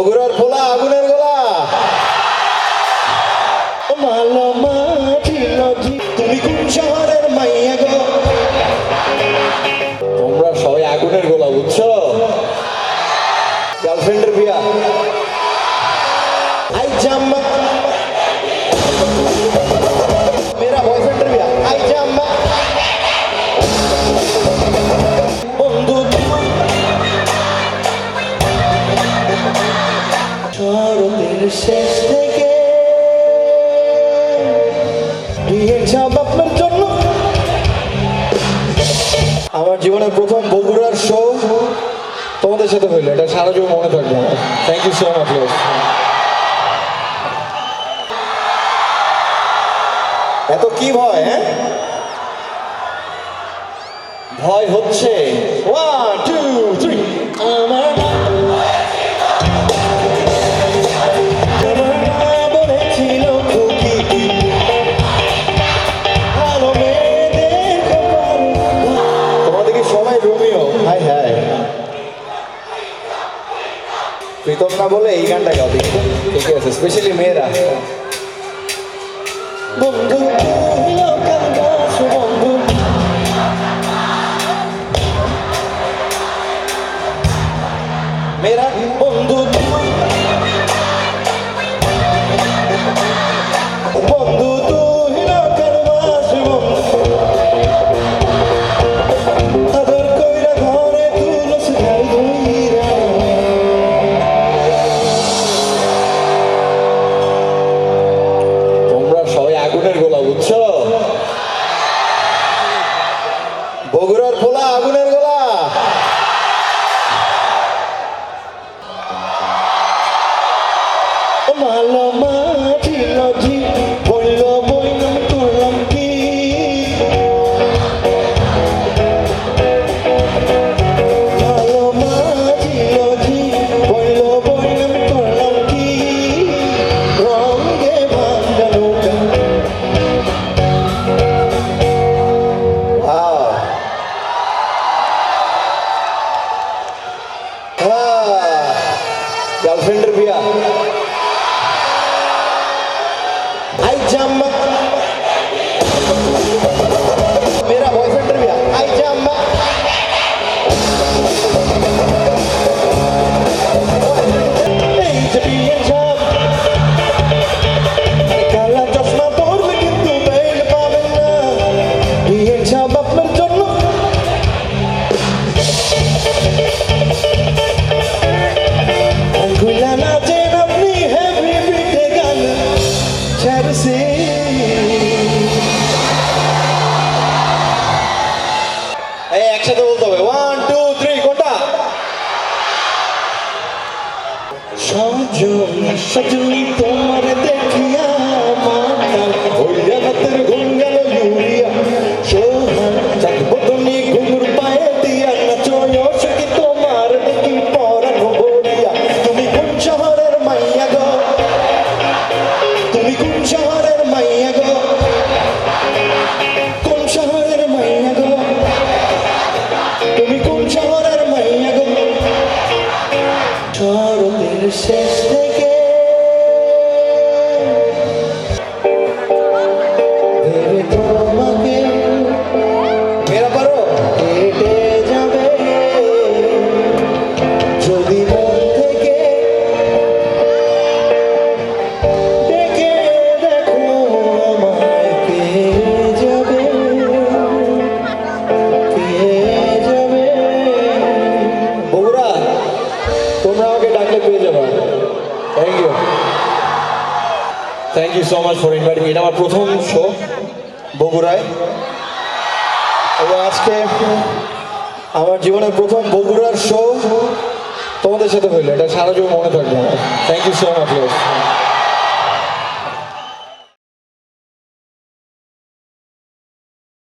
বগুড়ার পোলা আগুনের গোলা। মালো মাটিল তুমি কোন শহরের মাইয়া গো? তোমরা সবাই আগুনের গোলা, বুঝছো? গার্লফ্রেন্ডের বিয়া আই জাম্মা, মেরা বয়ফ্রেন্ডের বিয়া আই জাম্মা। বন্ধু শরতের শেষ থেকে আপনার জন্য আমার জীবনের প্রথম বগুড়ার শো তোমাদের সাথে হইলো, এটা সারা জীবন মনে থাকবে। Thank you so much. এত কি ভয়? হ্যাঁ, ভয় হচ্ছে। 1 2 3 আমার প্রীতম না বলে এই গানটা গাও, দেখো ঠিক আছে, স্পেশালি মেয়েরা। বন্ধু বন্ধু মেরা বন্ধু বন্ধু তুই লোকের বাস বন্ধু আদর কইরা ঘরে তুলস খাই ধুইরা। আগুনের গোলা, বুঝছো? বগুড়ার পোলা আগুনের গোলা। মালো মাটিল বলল বইলাম করলাম কি? মালো মাটিল বলল বইলাম করলাম কি? রঙে ভাঙ্গা নৌকা। গার্লফ্রেন্ডের বিয়া আই জাম্মা, মেরা বয়ফ্রেন্ডের বিয়া আই জাম্মা। এই যে বিয়ে যাব কালা চশমা পরবে কিন্তু বেল পাবেন না। বিয়ে যাব আপনার জন্য একসাথে বলতে হবে। 1 2 3 কোনটা? সজনী তোমার দেখিয়া মাতাল হইয়া রাতের ঘুম গেল ইউরিয়া। সোহান চাঁদবদনী ঘুঙুর পায়ে দিয়া নাচয় সখী তোমার দেখি পরানো ভরিয়া। তুমি কোন শহরের মাইয়া গো? তুমি কোন শহরের মাইয়া গো? কোন শহরের মাইয়া গো? তুমি কোন শহরের মাইয়া গো? শরতের শেষ থেকে ভেবে তোমাকে মেরা পারো কেটে যাবে যদি মন থেকে ডেকে দেখো আমায়। কে যাবে বগুড়া, তোমরা আমাকে ডাকলে পেয়ে যাবা। Thank you so much for inviting. এটা আমার প্রথম শো বগুড়ায়, এবং আজকে আমার জীবনের প্রথম বগুড়ার শো তোমাদের সাথে হইলো, এটা সারা জীবন মনে থাকবে। Thank you so much.